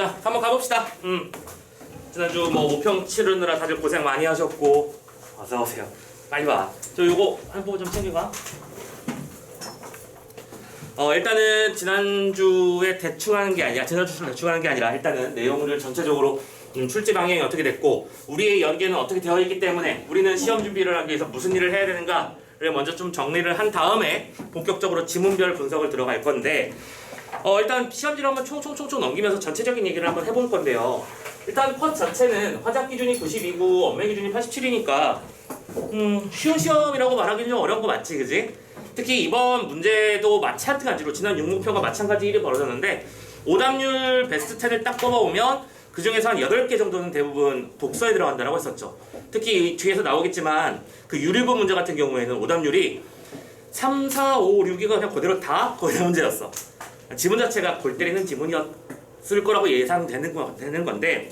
자, 한번 가봅시다. 지난주 뭐 모평 치르느라 다들 고생 많이 하셨고 어서 오세요. 빨리 와. 저 요거 한 번 좀 챙겨가. 일단은 지난주에 대충 하는 게 아니라 지난주처럼 대충 하는 게 아니라 일단은 내용을 전체적으로 출제 방향이 어떻게 됐고 우리의 연계는 어떻게 되어 있기 때문에 우리는 시험 준비를 하기 위해서 무슨 일을 해야 되는가를 먼저 좀 정리를 한 다음에 본격적으로 지문별 분석을 들어갈 건데 일단 시험지를 한번 총총총총 넘기면서 전체적인 얘기를 한번 해볼 건데요. 일단 컷 자체는 화작 기준이 92고 엄매 기준이 87이니까 쉬운 시험이라고 말하기는 좀 어려운 거 맞지, 그지? 특히 이번 문제도 마찬가지로 지난 6목표가 마찬가지 일이 벌어졌는데 오답률 베스트 10을 딱 뽑아보면 그 중에서 한 8개 정도는 대부분 독서에 들어간다라고 했었죠. 특히 뒤에서 나오겠지만 그 유리부 문제 같은 경우에는 오답률이 3, 4, 5, 6위가 그냥 그대로 다 거의 문제였어. 지문 자체가 골 때리는 지문이었을 거라고 예상되는 건데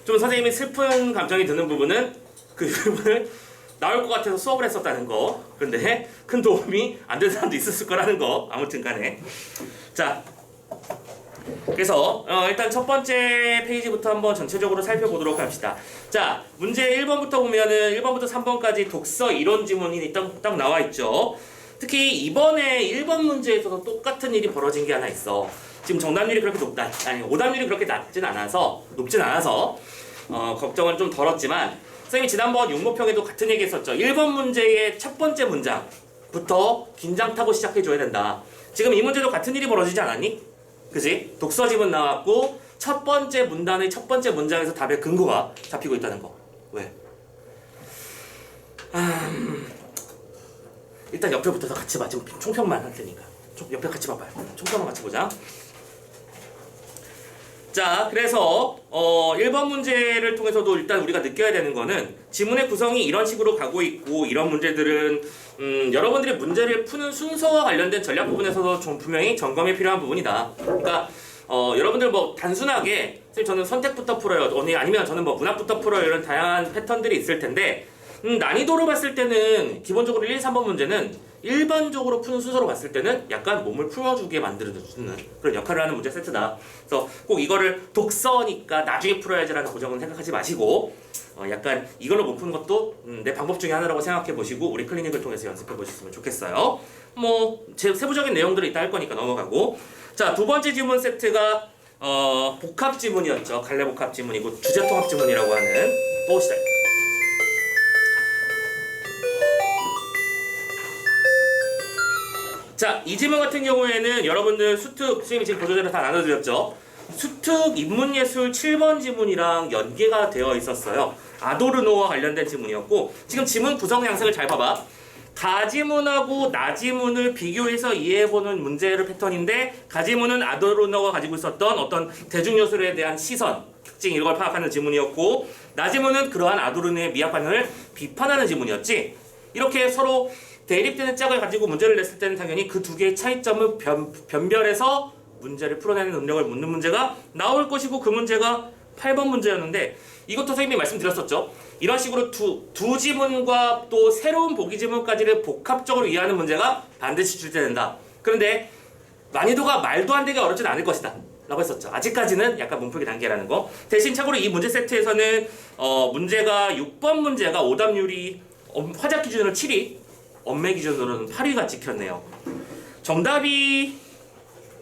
좀 선생님이 슬픈 감정이 드는 부분은 그 부분을 나올 것 같아서 수업을 했었다는 거. 근데 큰 도움이 안 되는 사람도 있었을 거라는 거. 아무튼 간에. 자, 그래서 일단 첫 번째 페이지부터 한번 전체적으로 살펴보도록 합시다. 자, 문제 1번부터 보면은 1번부터 3번까지 독서 이론 지문이 딱 나와 있죠. 특히 이번에 1번 문제에서도 똑같은 일이 벌어진 게 하나 있어. 지금 정답률이 그렇게 오답률이 그렇게 높진 않아서 걱정은 좀 덜었지만 선생님이 지난번 6목평에도 같은 얘기 했었죠. 1번 문제의 첫 번째 문장부터 긴장 타고 시작해줘야 된다. 지금 이 문제도 같은 일이 벌어지지 않았니? 그지? 독서 지문 나왔고 첫 번째 문단의 첫 번째 문장에서 답의 근거가 잡히고 있다는 거. 왜? 일단 옆에부터 같이 봐. 지금 총평만 할 테니까. 옆에 같이 봐봐요. 총평만 같이 보자. 자, 그래서 1번 문제를 통해서도 일단 우리가 느껴야 되는 거는 지문의 구성이 이런 식으로 가고 있고 이런 문제들은 여러분들이 문제를 푸는 순서와 관련된 전략 부분에서도 좀 분명히 점검이 필요한 부분이다. 그러니까 여러분들 뭐 단순하게 선생님 저는 선택부터 풀어요. 아니면 저는 뭐 문학부터 풀어요. 이런 다양한 패턴들이 있을 텐데 난이도로 봤을 때는 기본적으로 1, 3번 문제는 일반적으로 푸는 순서로 봤을 때는 약간 몸을 풀어주게 만들어주는 그런 역할을 하는 문제 세트다. 그래서 꼭 이거를 독서니까 나중에 풀어야지라는 고정은 생각하지 마시고 약간 이걸로 못 푸는 것도 내 방법 중에 하나라고 생각해 보시고 우리 클리닉을 통해서 연습해 보셨으면 좋겠어요. 뭐 세부적인 내용들이 있다 할 거니까 넘어가고. 자, 두 번째 지문 세트가 복합 지문이었죠. 갈래 복합 지문이고 주제 통합 지문이라고 하는 또 시작. 자, 이 지문 같은 경우에는 여러분들 수특, 선생님이 지금 보조자료 다 나눠드렸죠. 수특 인문예술 7번 지문이랑 연계가 되어 있었어요. 아도르노와 관련된 지문이었고 지금 지문 구성 양식을 잘 봐봐. 가지문하고 나지문을 비교해서 이해해보는 문제를 패턴인데 가지문은 아도르노가 가지고 있었던 어떤 대중예술에 대한 시선, 특징 이런 걸 파악하는 지문이었고 나지문은 그러한 아도르노의 미학 반응을 비판하는 지문이었지. 이렇게 서로 대립되는 짝을 가지고 문제를 냈을 때는 당연히 그 두 개의 차이점을 변별해서 문제를 풀어내는 능력을 묻는 문제가 나올 것이고 그 문제가 8번 문제였는데 이것도 선생님이 말씀드렸었죠. 이런 식으로 두 지문과 또 새로운 보기 지문까지를 복합적으로 이해하는 문제가 반드시 출제된다. 그런데 난이도가 말도 안 되게 어렵진 않을 것이다 라고 했었죠. 아직까지는 약간 몸풀기 단계라는 거. 대신 참고로 이 문제 세트에서는 문제가 6번 문제가 오답률이 화작 기준으로 7위 엄매 기준으로는 8위가 찍혔네요. 정답이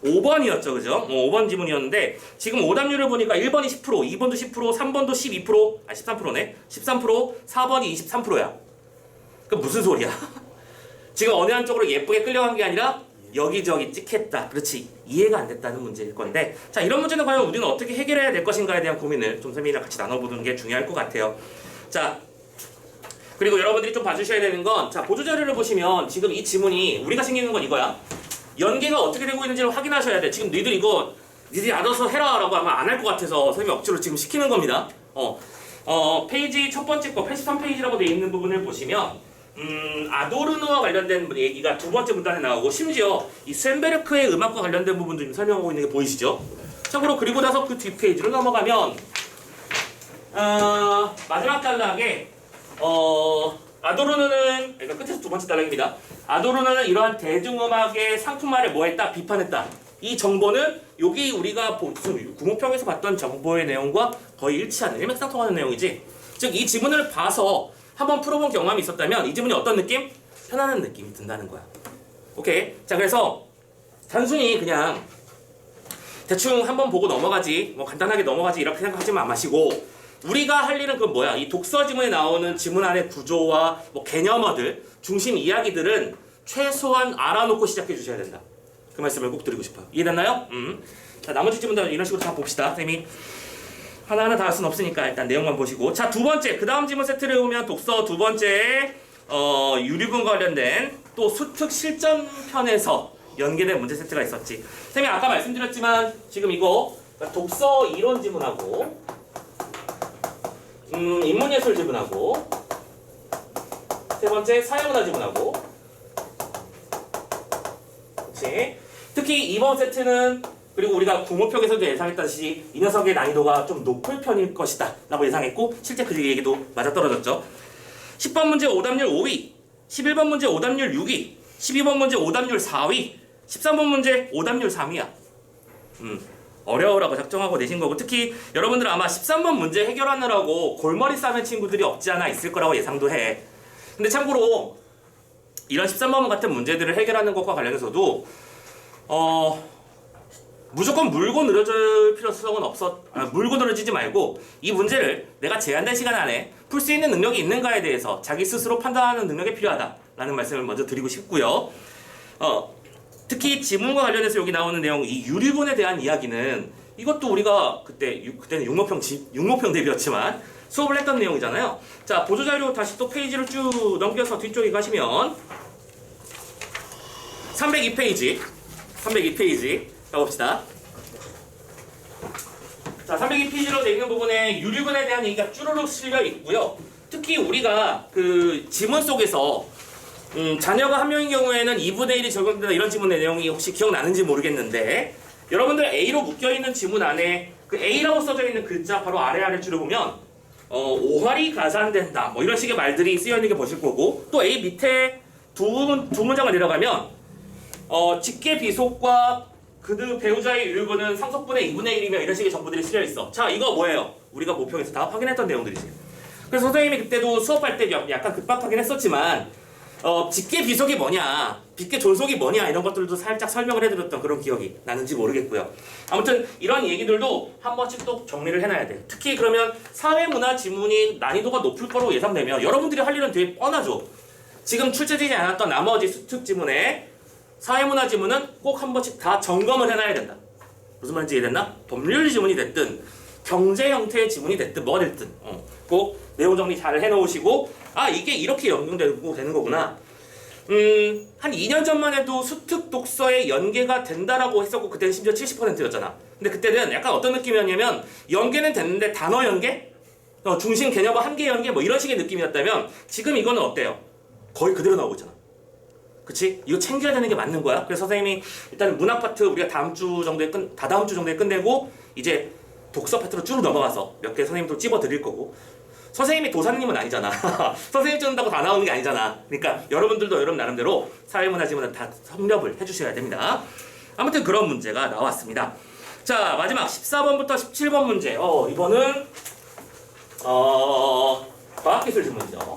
5번이었죠, 그죠? 5번 지문이었는데 지금 오답률을 보니까 1번이 10%, 2번도 10%, 3번도 12%, 13%네. 13%, 4번이 23%야. 그 무슨 소리야? 지금 어느 한쪽으로 예쁘게 끌려간 게 아니라 여기저기 찍혔다. 그렇지. 이해가 안 됐다는 문제일 건데 자, 이런 문제는 과연 우리는 어떻게 해결해야 될 것인가에 대한 고민을 좀 선생님이랑 같이 나눠보는 게 중요할 것 같아요. 자, 그리고 여러분들이 좀 봐주셔야 되는 건 자, 보조자료를 보시면 지금 이 지문이 우리가 생기는 건 이거야. 연계가 어떻게 되고 있는지를 확인하셔야 돼. 지금 니들이 알아서 해라 라고 하면 안 할 것 같아서 선생님이 억지로 지금 시키는 겁니다. 페이지 첫 번째 거 83페이지라고 되어 있는 부분을 보시면 아도르노와 관련된 얘기가 두 번째 문단에 나오고 심지어 이 쇤베르크의 음악과 관련된 부분도 지금 설명하고 있는 게 보이시죠? 참고로 그리고 나서 그 뒷페이지로 넘어가면 마지막 단락에 아도르노는 그러니까 끝에서 두 번째 단락입니다. 아도르노는 이러한 대중음악의 상품화를 뭐 했다? 비판했다. 이 정보는 여기 우리가 구모평에서 봤던 정보의 내용과 거의 일치하는 일맥상통하는 내용이지. 즉 이 지문을 봐서 한번 풀어본 경험이 있었다면 이 지문이 어떤 느낌? 편안한 느낌이 든다는 거야. 오케이. 자, 그래서 단순히 그냥 대충 한번 보고 넘어가지, 뭐 간단하게 넘어가지 이렇게 생각하지 마시고 우리가 할 일은 그 뭐야? 이 독서 지문에 나오는 지문 안의 구조와 뭐 개념어들, 중심 이야기들은 최소한 알아놓고 시작해 주셔야 된다. 그 말씀을 꼭 드리고 싶어요. 이해됐나요? 자, 나머지 지문들 이런 식으로 다 봅시다. 선생님이 하나하나 다 할 수는 없으니까 일단 내용만 보시고. 자, 두 번째, 그 다음 지문 세트를 보면 독서 두 번째 유리분 관련된 또 수특 실전편에서 연계된 문제 세트가 있었지. 선생님이 아까 말씀드렸지만 지금 이거 독서 이론 지문하고 인문예술 지문하고 세 번째 사회문화 지문하고 그치? 특히 이번 세트는 그리고 우리가 구모평에서도 예상했다시피 이 녀석의 난이도가 좀 높을 편일 것이다 라고 예상했고 실제 그 얘기도 맞아떨어졌죠. 10번 문제 오답률 5위, 11번 문제 오답률 6위, 12번 문제 오답률 4위, 13번 문제 오답률 3위야. 어려우라고 작정하고 내신 거고 특히 여러분들 아마 13번 문제 해결하느라고 골머리 싸는 친구들이 없지 않아 있을 거라고 예상도 해. 근데 참고로 이런 13번 같은 문제들을 해결하는 것과 관련해서도 무조건 물고 늘어질 필요성은 물고 늘어지지 말고 이 문제를 내가 제한된 시간 안에 풀 수 있는 능력이 있는가에 대해서 자기 스스로 판단하는 능력이 필요하다라는 말씀을 먼저 드리고 싶고요. 특히 지문과 관련해서 여기 나오는 내용, 이 유리분에 대한 이야기는 이것도 우리가 그때는 육모평 대비였지만 수업을 했던 내용이잖아요. 자, 보조자료 다시 또 페이지를 쭉 넘겨서 뒤쪽에 가시면 302페이지 가봅시다. 자, 302페이지로 되어 있는 부분에 유리분에 대한 얘기가 쭈루룩 실려 있고요. 특히 우리가 그 지문 속에서 자녀가 한 명인 경우에는 2분의 1이 적용된다 이런 지문의 내용이 혹시 기억나는지 모르겠는데 여러분들 A로 묶여있는 지문 안에 그 A라고 써져 있는 글자 바로 아래줄을 보면 5할이 가산된다 뭐 이런 식의 말들이 쓰여있는 게 보실 거고 또 A 밑에 두 문장을 내려가면 직계 비속과 그 배우자의 유류분은 상속분의 2분의 1이며 이런 식의 정보들이 실려있어. 자, 이거 뭐예요? 우리가 모평에서 다 확인했던 내용들이지. 그래서 선생님이 그때도 수업할 때 약간 급박하긴 했었지만 직계 비속이 뭐냐, 직계 존속이 뭐냐 이런 것들도 살짝 설명을 해드렸던 그런 기억이 나는지 모르겠고요. 아무튼 이런 얘기들도 한 번씩 또 정리를 해놔야 돼요. 특히 그러면 사회문화 지문이 난이도가 높을 거로 예상되면 여러분들이 할 일은 되게 뻔하죠. 지금 출제되지 않았던 나머지 수특 지문에 사회문화 지문은 꼭 한 번씩 다 점검을 해놔야 된다. 무슨 말인지 이해됐나? 법률 지문이 됐든 경제 형태의 지문이 됐든 뭐가 됐든 꼭 내용 정리 잘 해놓으시고 이게 이렇게 연동되고 되는 거구나. 한 2년 전만 해도 수특 독서에 연계가 된다라고 했었고 그때는 심지어 70%였잖아. 근데 그때는 약간 어떤 느낌이었냐면 연계는 됐는데 단어 연계? 중심 개념과 한계 연계 뭐 이런 식의 느낌이었다면 지금 이거는 어때요? 거의 그대로 나오고 있잖아. 그치? 이거 챙겨야 되는 게 맞는 거야. 그래서 선생님이 일단 문학 파트 우리가 다다음 주 정도에 끝내고 이제 독서 파트로 쭉 넘어가서 몇 개 선생님도 찝어 드릴 거고 선생님이 도사님은 아니잖아. 선생님 찍는다고 다 나오는 게 아니잖아. 그러니까 여러분들도 여러분 나름대로 사회문화 지문은 다 섭렵을 해주셔야 됩니다. 아무튼 그런 문제가 나왔습니다. 자, 마지막 14번부터 17번 문제. 이번은 과학기술 지문이죠.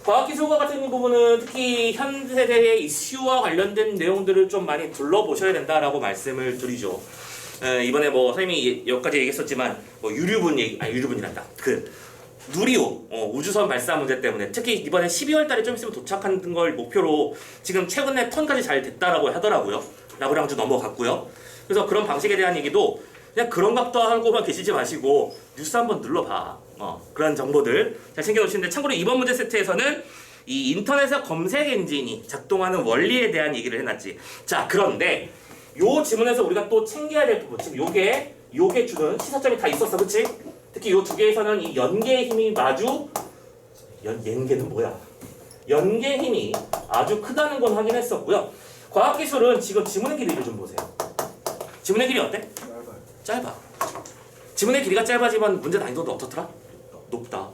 과학기술과 같은 부분은 특히 현세대의 이슈와 관련된 내용들을 좀 많이 둘러보셔야 된다라고 말씀을 드리죠. 이번에 뭐 선생님이 여기까지 얘기했었지만 뭐 유류분이란다. 그 누리호 우주선 발사 문제 때문에 특히 이번에 12월 달에 좀 있으면 도착하는 걸 목표로 지금 최근에 턴까지 잘 됐다라고 하더라고요. 라고랑 좀 넘어갔고요. 그래서 그런 방식에 대한 얘기도 그냥 그런 각도 하고만 계시지 마시고 뉴스 한번 눌러봐. 그런 정보들 잘 챙겨놓으시는데 참고로 이번 문제 세트에서는 이 인터넷의 검색 엔진이 작동하는 원리에 대한 얘기를 해놨지. 자, 그런데 요 지문에서 우리가 또 챙겨야 될 부분 지금 요게 주는 시사점이 다 있었어, 그치? 특히 요 두 개에서는 이 연계의 힘이 연계는 뭐야? 연계의 힘이 아주 크다는 건 확인했었고요. 과학기술은 지금 지문의 길이를 좀 보세요. 지문의 길이 어때? 짧아. 지문의 길이가 짧아지면 문제 난이도도 어떻더라? 높다.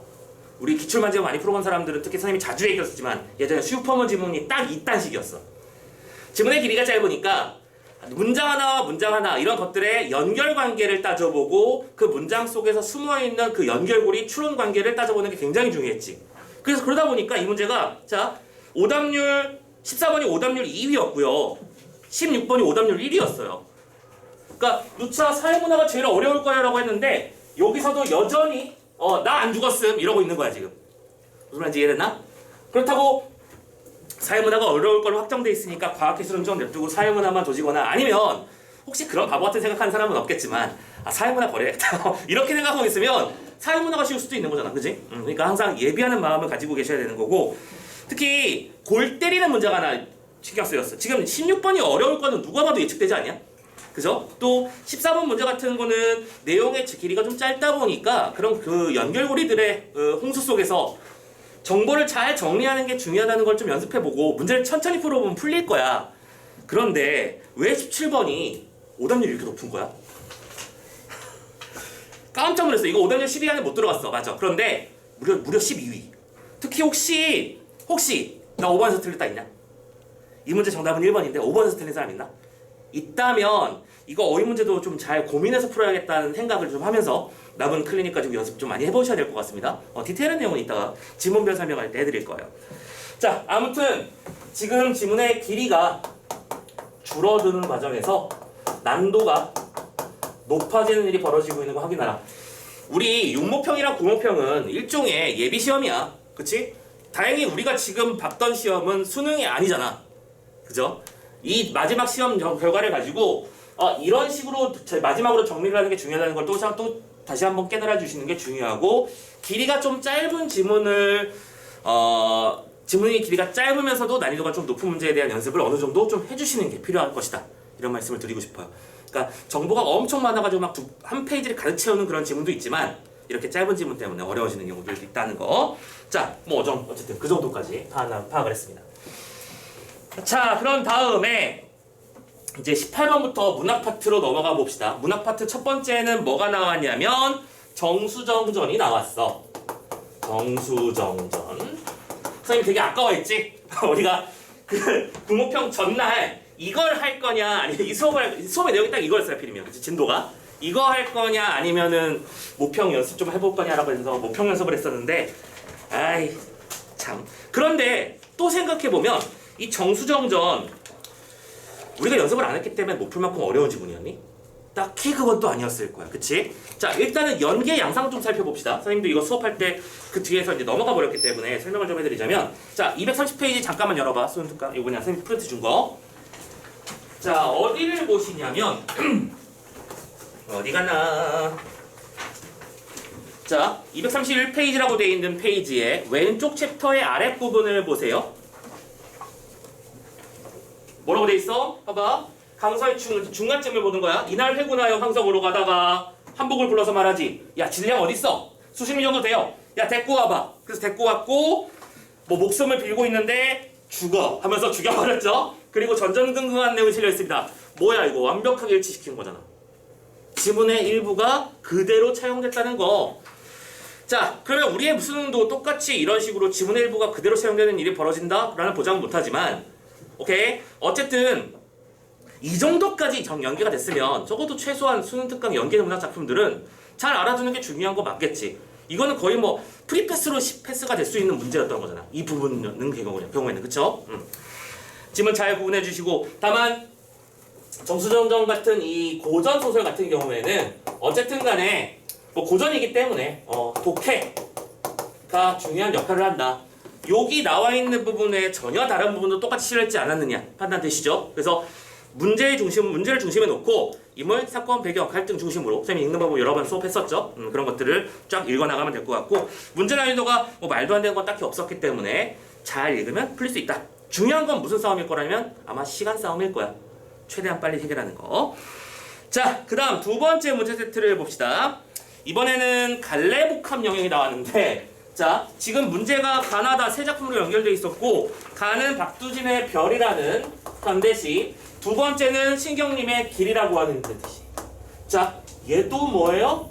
우리 기출만지고 많이 풀어본 사람들은 특히 선생님이 자주 얘기했었지만 예전에 슈퍼문 지문이 딱 이딴 식이었어. 지문의 길이가 짧으니까 문장 하나와 문장 하나 이런 것들의 연결 관계를 따져보고 그 문장 속에서 숨어있는 그 연결고리 추론 관계를 따져보는 게 굉장히 중요했지. 그래서 그러다 보니까 이 문제가 자 오답률 14번이 오답률 2위였고요. 16번이 오답률 1위였어요. 그러니까 누차 사회문화가 제일 어려울 거야라고 했는데 여기서도 여전히 나 안 죽었음 이러고 있는 거야 지금. 무슨 말인지 이해됐나? 그렇다고 사회문화가 어려울 걸로 확정돼 있으니까 과학기술은 좀 냅두고 사회문화만 조지거나 아니면 혹시 그런 바보 같은 생각하는 사람은 없겠지만 사회문화 버려야겠다 이렇게 생각하고 있으면 사회문화가 쉬울 수도 있는 거잖아, 그지? 그러니까 항상 예비하는 마음을 가지고 계셔야 되는 거고 특히 골 때리는 문제가 하나 신경 쓰였어. 지금 16번이 어려울 거는 누가 봐도 예측되지 않냐? 그죠? 또 14번 문제 같은 거는 내용의 길이가 좀 짧다 보니까 그런 그 연결고리들의 홍수 속에서 정보를 잘 정리하는 게 중요하다는 걸 좀 연습해보고 문제를 천천히 풀어보면 풀릴 거야. 그런데 왜 17번이 오답률이 이렇게 높은 거야? 깜짝 놀랐어. 이거 오답률 10위 안에 못 들어갔어. 맞아. 그런데 무려 12위. 특히 혹시 나 5번에서 틀렸다 있냐? 이 문제 정답은 1번인데 5번에서 틀린 사람 있나? 있다면 이거 어휘 문제도 좀 잘 고민해서 풀어야겠다는 생각을 좀 하면서 남은 클리닉 가지고 연습 좀 많이 해보셔야 될 것 같습니다. 디테일한 내용은 이따가 지문별 설명할 때 해드릴 거예요. 자, 아무튼 지금 지문의 길이가 줄어드는 과정에서 난도가 높아지는 일이 벌어지고 있는 거 확인하라. 우리 6모평이랑 9모평은 일종의 예비시험이야. 그치? 다행히 우리가 지금 봤던 시험은 수능이 아니잖아. 그죠? 이 마지막 시험 결과를 가지고 이런 식으로 마지막으로 정리를 하는 게 중요하다는 걸 또 다시 한번 깨달아 주시는 게 중요하고 길이가 좀 짧은 지문을 지문의 길이가 짧으면서도 난이도가 좀 높은 문제에 대한 연습을 어느 정도 좀 해주시는 게 필요할 것이다. 이런 말씀을 드리고 싶어요. 그러니까 정보가 엄청 많아가지고 막 한 페이지를 가득 채우는 그런 지문도 있지만 이렇게 짧은 지문 때문에 어려워지는 경우도 있다는 거. 자, 뭐 어쨌든 그 정도까지 파악을 했습니다. 자, 그런 다음에 이제 18번부터 문학 파트로 넘어가 봅시다. 문학 파트 첫 번째는 뭐가 나왔냐면 정수정전이 나왔어. 정수정전. 선생님 되게 아까워했지? 우리가 그 구모평 전날 이걸 할 거냐 아니면 이 수업의 내용이 딱 이거였어요. 필이면 그치? 진도가 이거 할 거냐 아니면은 모평 연습 좀 해볼 거냐라고 해서 모평 연습을 했었는데 아이 참. 그런데 또 생각해보면 이 정수정전 우리가 연습을 안 했기 때문에 못 풀 만큼 어려운 지문이었니? 딱히 그건 또 아니었을 거야. 그치? 자, 일단은 연계 양상 좀 살펴봅시다. 선생님도 이거 수업할 때 그 뒤에서 이제 넘어가 버렸기 때문에 설명을 좀 해드리자면 자, 230페이지 잠깐만 열어봐. 이거 그냥 선생님 프린트 준 거. 자, 어디를 보시냐면 어디 가나? 자, 231페이지라고 되어 있는 페이지의 왼쪽 챕터의 아랫부분을 보세요. 뭐라고 돼 있어? 봐봐. 강서의 중간쯤을 보는 거야. 이날 회군하여 황석으로 가다가 한복을 불러서 말하지. 야, 진량 어딨어? 수십 년 정도 돼요. 야, 데리고 와봐. 그래서 데리고 왔고 뭐 목숨을 빌고 있는데 죽어 하면서 죽여버렸죠. 그리고 전전긍긍한 내용이 실려 있습니다. 뭐야 이거 완벽하게 일치시킨 거잖아. 지문의 일부가 그대로 차용됐다는 거. 자, 그러면 우리의 수능도 똑같이 이런 식으로 지문의 일부가 그대로 차용되는 일이 벌어진다라는 보장은 못하지만 오케이? 어쨌든 이 정도까지 연계가 됐으면 적어도 최소한 수능 특강 연계 문학 작품들은 잘 알아두는 게 중요한 거 맞겠지. 이거는 거의 뭐 프리패스로 패스가 될 수 있는 문제였던 거잖아. 이 부분은 경우에는 그쵸? 지문 잘 구분해 주시고 다만 정수정전 같은 이 고전 소설 같은 경우에는 어쨌든 간에 뭐 고전이기 때문에 독해가 중요한 역할을 한다. 여기 나와 있는 부분에 전혀 다른 부분도 똑같이 실렸지 않았느냐 판단되시죠? 그래서 문제를 중심에 놓고 인물, 사건, 배경, 갈등 중심으로 선생님이 읽는 법을 여러 번 수업했었죠. 그런 것들을 쫙 읽어나가면 될 것 같고 문제 난이도가 뭐 말도 안 되는 건 딱히 없었기 때문에 잘 읽으면 풀릴 수 있다. 중요한 건 무슨 싸움일 거라면 아마 시간 싸움일 거야. 최대한 빨리 해결하는 거. 자, 그 다음 두 번째 문제 세트를 봅시다. 이번에는 갈래복합 영역이 나왔는데 자, 지금 문제가 가나다 세 작품으로 연결되어 있었고 가는 박두진의 별이라는 현대시 두 번째는 신경님의 길이라고 하는 뜻이. 자, 얘도 뭐예요?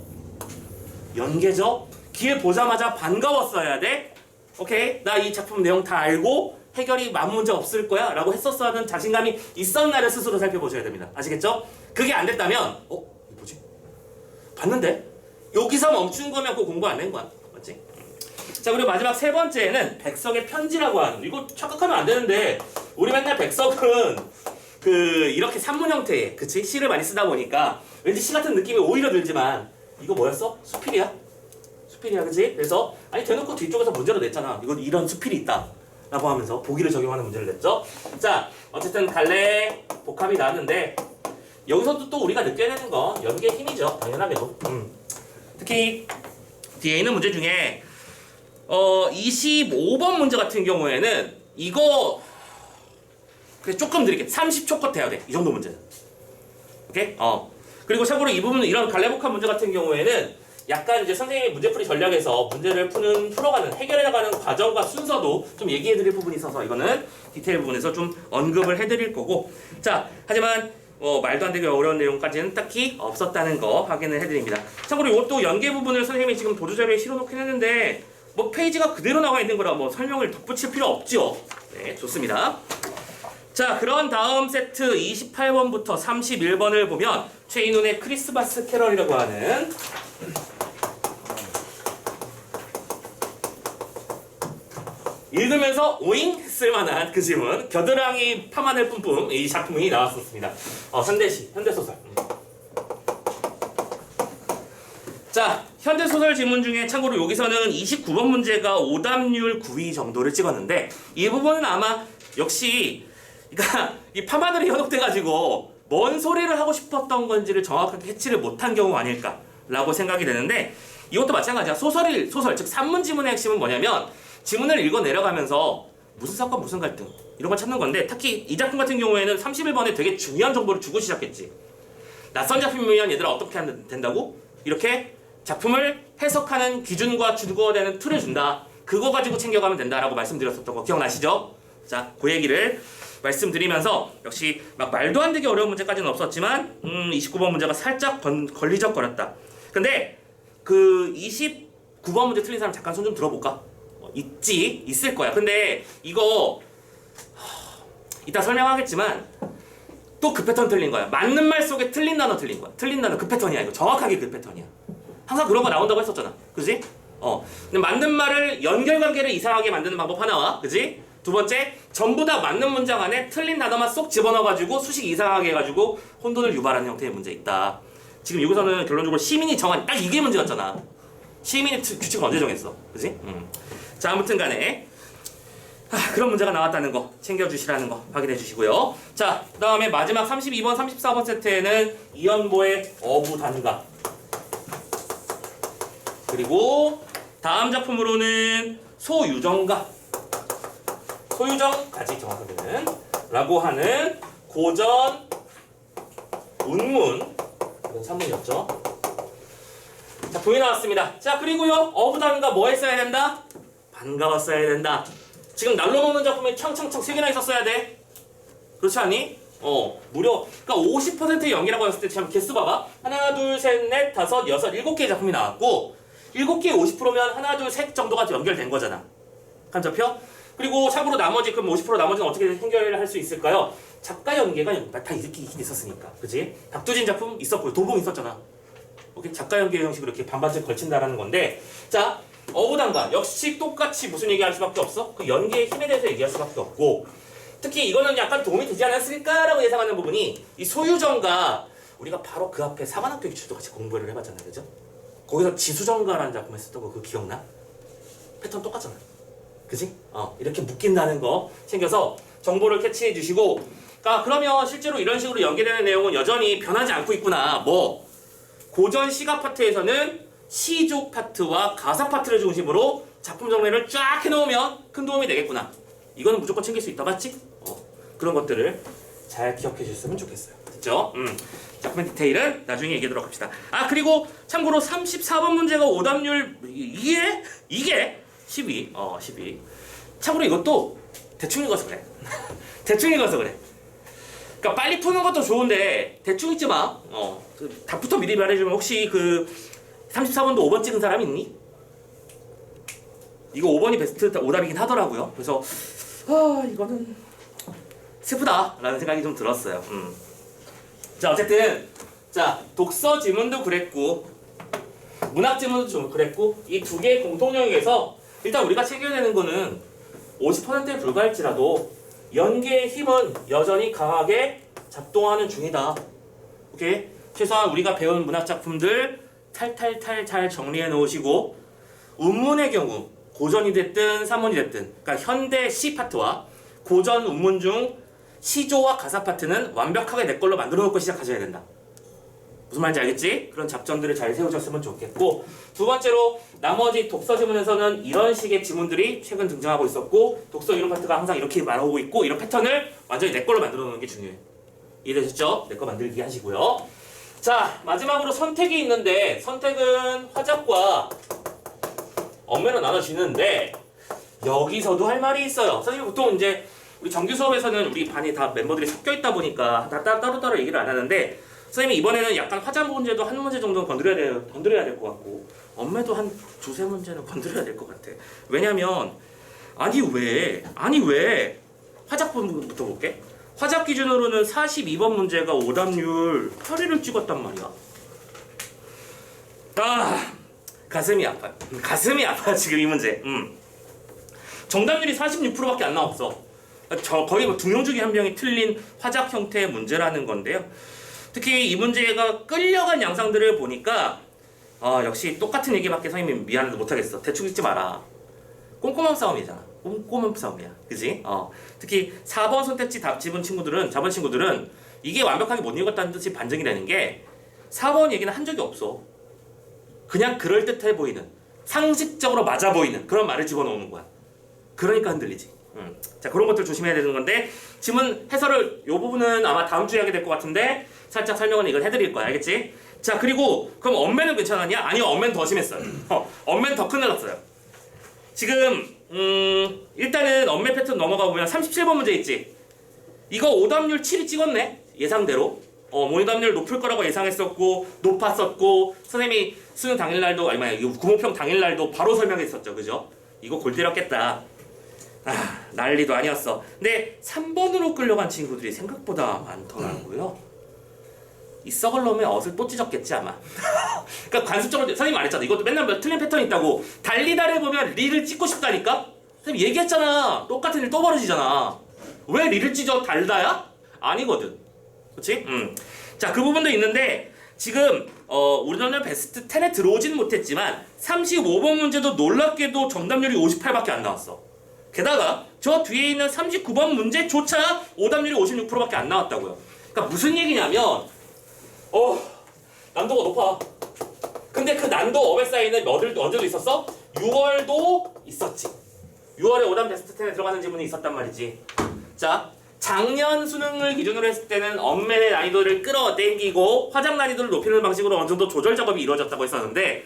연계죠? 길 보자마자 반가웠어야 돼. 오케이? 나 이 작품 내용 다 알고 해결이 아무 문제 없을 거야 라고 했었어 하는 자신감이 있었나를 스스로 살펴보셔야 됩니다. 아시겠죠? 그게 안 됐다면 이거 뭐지? 봤는데? 여기서 멈춘 거면 그 공부 안 된 거야. 맞지? 자, 그리고 마지막 세 번째는 백석의 편지라고 하는, 이거 착각하면 안 되는데 우리 맨날 백석은 이렇게 산문 형태의, 그치? 시를 많이 쓰다 보니까 왠지 시 같은 느낌이 오히려 들지만 이거 뭐였어? 수필이야? 수필이야, 그치? 그래서 아니 대놓고 뒤쪽에서 문제로 냈잖아. 이거 이런 수필이 있다 라고 하면서 보기를 적용하는 문제를 냈죠. 자, 어쨌든 갈래 복합이 나왔는데 여기서도 또 우리가 느껴야 되는 거 연계의 힘이죠. 당연하게도. 특히 뒤에 있는 문제 중에 25번 문제 같은 경우에는 이거 조금 느리게 30초 컷 해야 돼. 이 정도 문제는. 오케이? 그리고 참고로 이 부분은 이런 갈래복합 문제 같은 경우에는 약간 이제 선생님이 문제풀이 전략에서 문제를 풀어가는, 해결해나가는 과정과 순서도 좀 얘기해드릴 부분이 있어서 이거는 디테일 부분에서 좀 언급을 해드릴 거고. 자, 하지만 말도 안 되게 어려운 내용까지는 딱히 없었다는 거 확인을 해드립니다. 참고로 이것도 연계 부분을 선생님이 지금 보조자료에 실어놓긴 했는데 뭐 페이지가 그대로 나와 있는 거라 뭐 설명을 덧붙일 필요 없죠. 네, 좋습니다. 자, 그런 다음 세트 28번부터 31번을 보면 최인훈의 크리스마스 캐럴이라고 하는 읽으면서 오잉 쓸만한 그 지문, 겨드랑이 파마늘 뿜뿜, 이 작품이 나왔었습니다. 현대시, 현대소설. 자, 현대소설 지문 중에 참고로 여기서는 29번 문제가 오답률 9위 정도를 찍었는데 이 부분은 아마 역시 그러니까 이 파마늘이 현혹돼가지고 뭔 소리를 하고 싶었던 건지를 정확하게 캐치를 못한 경우가 아닐까라고 생각이 되는데 이것도 마찬가지야. 소설, 즉 산문 지문의 핵심은 뭐냐면 지문을 읽어 내려가면서 무슨 사건 무슨 갈등 이런 걸 찾는 건데 특히 이 작품 같은 경우에는 31번에 되게 중요한 정보를 주고 시작했지. 낯선 작품이면 얘들아 어떻게 하면 된다고? 이렇게 작품을 해석하는 기준과 주거되는 틀을 준다. 그거 가지고 챙겨가면 된다라고 말씀드렸었던 거 기억나시죠? 자, 그 얘기를 말씀드리면서 역시 막 말도 안 되게 어려운 문제까지는 없었지만 29번 문제가 살짝 걸리적거렸다. 근데 그 29번 문제 틀린 사람 잠깐 손 좀 들어볼까? 있을 거야. 근데 이거 이따 설명하겠지만 또 그 패턴 틀린 거야. 맞는 말 속에 틀린 단어 틀린 거야. 틀린 단어 그 패턴이야. 이거 정확하게 그 패턴이야. 항상 그런 거 나온다고 했었잖아. 그지? 근데 맞는 말을 연결관계를 이상하게 만드는 방법 하나와, 그지? 두 번째, 전부 다 맞는 문장 안에 틀린 단어만 쏙 집어넣어가지고 수식 이상하게 해가지고 혼돈을 유발하는 형태의 문제 있다. 지금 여기서는 결론적으로 시민이 정한 딱 이게 문제였잖아. 시민의 규칙을 언제 정했어? 그지? 자, 아무튼 간에 그런 문제가 나왔다는 거 챙겨주시라는 거 확인해 주시고요. 자, 그 다음에 마지막 32번, 34번 세트에는 이연보의 어부단가, 그리고 다음 작품으로는 소유정가, 소유정까지 정확하게는 라고 하는 고전 운문, 이건 산문이었죠. 작품이 나왔습니다. 자, 그리고요, 어부단가 뭐 했어야 된다? 반가웠어야 된다. 지금 날로 먹는 작품이 청청청 3개나 있었어야 돼. 그렇지 않니? 무려 그러니까 50% 연기라고 했을 때 참 개수 봐봐. 하나, 둘, 셋, 넷, 다섯, 여섯, 7개의 작품이 나왔고 7개의 50%면 하나, 둘, 셋 정도가 연결된 거잖아. 간 잡혀? 그리고 참고로 나머지 그럼 50% 나머지는 어떻게 해결할 수 있을까요? 작가 연계가 다 이렇게 있었으니까. 그치? 박두진 작품 있었고 도봉 있었잖아. 오케이? 작가 연계 형식으로 이렇게 반반씩 걸친다라는 건데, 자, 어부단가 역시 똑같이 무슨 얘기할 수밖에 없어? 그 연계의 힘에 대해서 얘기할 수밖에 없고, 특히 이거는 약간 도움이 되지 않았을까라고 예상하는 부분이 이 소유정가, 우리가 바로 그 앞에 사관학교 기출도 같이 공부를 해봤잖아요, 그죠? 거기서 지수정가라는 작품 했었던 거 그거 기억나? 패턴 똑같잖아, 그지? 이렇게 묶인다는 거 챙겨서 정보를 캐치해 주시고, 그러면 실제로 이런 식으로 연계되는 내용은 여전히 변하지 않고 있구나. 고전 시가 파트에서는 시조 파트와 가사 파트를 중심으로 작품 정리를 쫙 해놓으면 큰 도움이 되겠구나. 이거는 무조건 챙길 수 있다, 맞지? 그런 것들을 잘 기억해 주셨으면 좋겠어요. 됐죠? 작품 디테일은 나중에 얘기하도록 합시다. 그리고 참고로 34번 문제가 오답률 이게 12. 12. 참고로 이것도 대충 읽어서 그래. 대충 읽어서 그래. 그러니까 빨리 푸는 것도 좋은데 대충 읽지 마. 답부터 미리 말해주면 혹시 그 34번도 5번 찍은 사람 있니? 이거 5번이 베스트 오답이긴 하더라고요. 그래서 이거는 슬프다라는 생각이 좀 들었어요. 자, 어쨌든 자, 독서 지문도 그랬고 문학 지문도 좀 그랬고 이 두 개의 공통점에서 일단 우리가 챙겨내는 거는 50%에 불과할지라도 연계의 힘은 여전히 강하게 작동하는 중이다. 오케이? 최소한 우리가 배운 문학 작품들 탈탈탈 잘 정리해 놓으시고 운문의 경우 고전이 됐든 산문이 됐든 그러니까 현대 시 파트와 고전 운문 중 시조와 가사 파트는 완벽하게 내 걸로 만들어 놓고 시작하셔야 된다. 무슨 말인지 알겠지? 그런 작전들을 잘 세우셨으면 좋겠고 두 번째로 나머지 독서 지문에서는 이런 식의 지문들이 최근 등장하고 있었고 독서 이론 파트가 항상 이렇게 나오고 있고 이런 패턴을 완전히 내 걸로 만들어 놓는 게 중요해. 이해되셨죠? 내 거 만들기 하시고요. 자, 마지막으로 선택이 있는데 선택은 화작과 엄매로 나눠지는데 여기서도 할 말이 있어요. 사실 보통 이제 우리 정규 수업에서는 우리 반이 다 멤버들이 섞여 있다 보니까 다 따로따로 얘기를 안 하는데 선생님이 이번에는 약간 화작 문제도 한 문제 정도는 건드려야 될 것 같고 엄매도 한 두세 문제는 건드려야 될 것 같아. 왜냐면 아니 왜 화작 부분부터 볼게. 화작 기준으로는 42번 문제가 오답률 8위를 찍었단 말이야. 가슴이 아파요. 가슴이 아파 지금 이 문제. 정답률이 46%밖에 안 나왔어. 거의 뭐 2명 중에 1명이 틀린 화작 형태의 문제라는 건데요. 특히 이 문제가 끌려간 양상들을 보니까 역시 똑같은 얘기밖에 선생님이 미안해도 못하겠어. 대충 읽지 마라. 꼼꼼한 싸움이잖아. 꼼꼼한 싸움이야. 그지? 특히 4번 선택지 답 잡은 친구들은 이게 완벽하게 못 읽었다는 뜻이 반증이 되는 게 4번 얘기는 한 적이 없어. 그냥 그럴듯해 보이는 상식적으로 맞아 보이는 그런 말을 집어넣는 거야. 그러니까 흔들리지. 자, 그런 것들 조심해야 되는 건데 지문 해설을 이 부분은 아마 다음 주에 하게 될 것 같은데 살짝 설명은 이걸 해드릴 거야. 알겠지? 자, 그리고 그럼 엄매는 괜찮았냐? 아니요, 엄매는 더 심했어요. 엄매는 더 큰일 났어요. 지금 일단은 엄매 패턴 넘어가 보면 37번 문제 있지? 이거 오답률 7이 찍었네? 예상대로. 오답률 높을 거라고 예상했었고 높았었고 선생님이 수능 당일날도 구모평 당일날도 바로 설명했었죠. 그죠? 이거 골 때렸겠다. 난리도 아니었어. 근데 3번으로 끌려간 친구들이 생각보다 많더라고요. 이 썩을 놈의 엇을 또 찢었겠지 아마. 그러니까 관습적으로 선생님 말했잖아. 이것도 맨날 틀린 패턴이 있다고. 달리다를 보면 리를 찍고 싶다니까? 선생님 얘기했잖아. 똑같은 일 또 벌어지잖아. 왜 리를 찢어? 달다야? 아니거든. 그렇지? 자, 그 부분도 있는데 지금 우리나라 베스트 10에 들어오진 못했지만 35번 문제도 놀랍게도 정답률이 58밖에 안 나왔어. 게다가 저 뒤에 있는 39번 문제조차 오답률이 56%밖에 안 나왔다고요. 그러니까 무슨 얘기냐면 난도가 높아. 근데 그 난도 업에 쌓이는 언제도 있었어? 6월도 있었지. 6월에 오답 베스트 10에 들어가는 지문이 있었단 말이지. 자, 작년 수능을 기준으로 했을 때는 엄매의 난이도를 끌어당기고 화작 난이도를 높이는 방식으로 어느 정도 조절 작업이 이루어졌다고 했었는데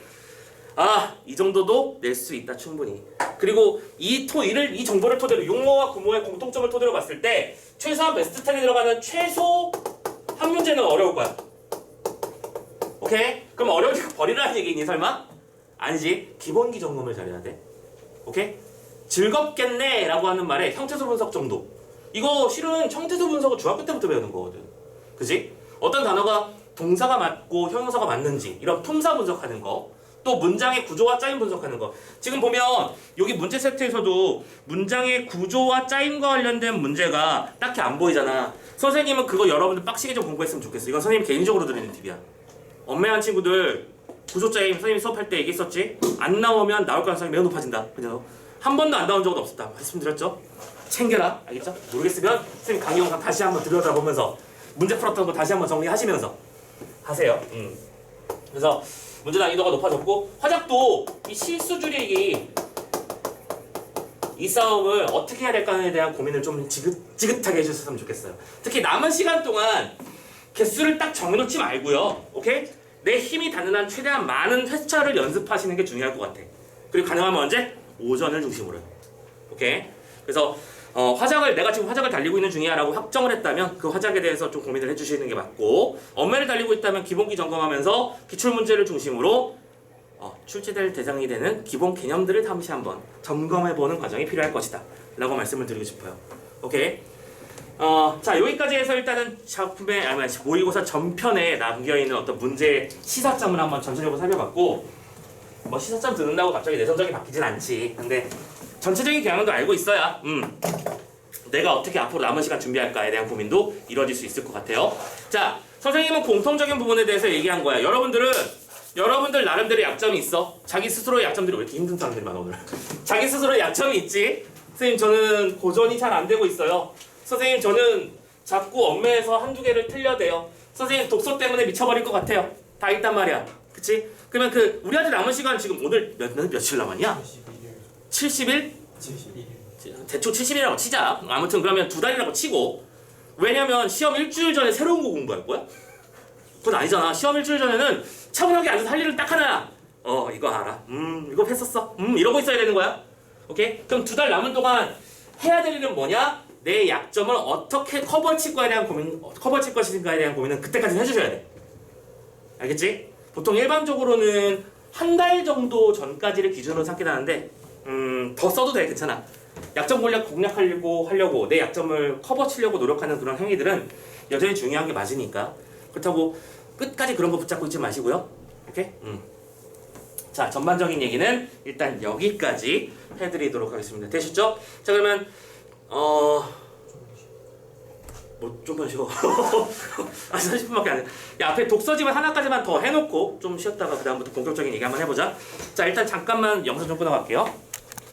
이 정도도 낼 수 있다 충분히. 그리고 이 정보를 토대로 육모와 구모의 공통점을 토대로 봤을 때 최소한 베스트 10에 들어가는 최소 한 문제는 어려울 거야. 오케이? 그럼 어려우니까 버리라는 얘기니 설마? 아니지. 기본기 점검을 잘해야 돼. 오케이? 즐겁겠네 라고 하는 말에 형태소 분석 정도. 이거 실은 형태소 분석은 중학교 때부터 배우는 거거든. 그지? 어떤 단어가 동사가 맞고 형용사가 맞는지 이런 품사 분석하는 거, 또 문장의 구조와 짜임 분석하는 거. 지금 보면 여기 문제 세트에서도 문장의 구조와 짜임과 관련된 문제가 딱히 안 보이잖아. 선생님은 그거 여러분들 빡시게 좀 공부했으면 좋겠어. 이건 선생님 개인적으로 드리는 팁이야. 엄매한 친구들 구조 짜임 선생님이 수업할 때 얘기했었지? 안 나오면 나올 가능성이 매우 높아진다. 그죠? 한 번도 안 나온 적은 없었다. 말씀드렸죠? 챙겨라. 알겠죠? 모르겠으면 선생님 강의 영상 다시 한번 들여다보면서 문제 풀었던 거 다시 한번 정리하시면서 하세요. 그래서 문제 난이도가 높아졌고 화작도 이 실수 줄이기 이 싸움을 어떻게 해야 될까에 대한 고민을 좀 지긋하게 해주셨으면 좋겠어요. 특히 남은 시간 동안 개수를 딱 정해놓지 말고요. 오케이? 내 힘이 닿는 한 최대한 많은 회차를 연습하시는 게 중요할 것 같아. 그리고 가능하면 언제? 오전을 중심으로요. 오케이? 그래서 내가 지금 화작을 달리고 있는 중이야 라고 확정을 했다면 그 화작에 대해서 좀 고민을 해주시는 게 맞고 엄매를 달리고 있다면 기본기 점검하면서 기출문제를 중심으로 출제될 대상이 되는 기본 개념들을 다시 한번 점검해보는 과정이 필요할 것이다 라고 말씀을 드리고 싶어요. 오케이. 자, 여기까지 해서 일단은 작품의 모의고사 전편에 남겨있는 어떤 문제 시사점을 한번 전체적으로 살펴봤고, 뭐 시사점 듣는다고 갑자기 내 성적이 바뀌진 않지. 근데 전체적인 경향도 알고 있어야 내가 어떻게 앞으로 남은 시간 준비할까에 대한 고민도 이루어질 수 있을 것 같아요. 자, 선생님은 공통적인 부분에 대해서 얘기한 거야. 여러분들 나름대로 약점이 있어. 자기 스스로의 약점들이 왜 이렇게 힘든 사람들이 많아 오늘. 자기 스스로의 약점이 있지. 선생님 저는 고전이 잘 안 되고 있어요. 선생님 저는 자꾸 엄매에서 한두 개를 틀려대요. 선생님 독서 때문에 미쳐버릴 것 같아요. 다 있단 말이야. 그치? 그러면 우리한테 남은 시간 지금 오늘 며칠 남았냐? 70일? 71일. 대충 70일이라고 치자. 아무튼 그러면 2달이라고 치고. 왜냐면 시험 일주일 전에 새로운 거 공부할 거야? 그건 아니잖아. 시험 일주일 전에는 차분하게 앉아서 할 일은 딱 하나야. 이거 알아. 이거 했었어. 이러고 있어야 되는 거야. 오케이? 그럼 2달 남은 동안 해야 될 일은 뭐냐? 내 약점을 어떻게 커버칠 것인가에 대한 고민은 그때까지 해주셔야 돼. 알겠지? 보통 일반적으로는 한 달 정도 전까지를 기준으로 삼긴 하는데 더 써도 돼. 괜찮아. 약점 공략하려고 내 약점을 커버치려고 노력하는 그런 행위들은 여전히 중요한 게 맞으니까. 그렇다고 끝까지 그런 거 붙잡고 있지 마시고요. 오케이? 자, 전반적인 얘기는 일단 여기까지 해드리도록 하겠습니다. 되셨죠? 자, 그러면 좀만 쉬어. 30분밖에 안 돼. 야, 앞에 독서집을 하나까지만 더 해놓고 좀 쉬었다가 그 다음부터 본격적인 얘기 한번 해보자. 자, 일단 잠깐만 영상 좀 끊어갈게요.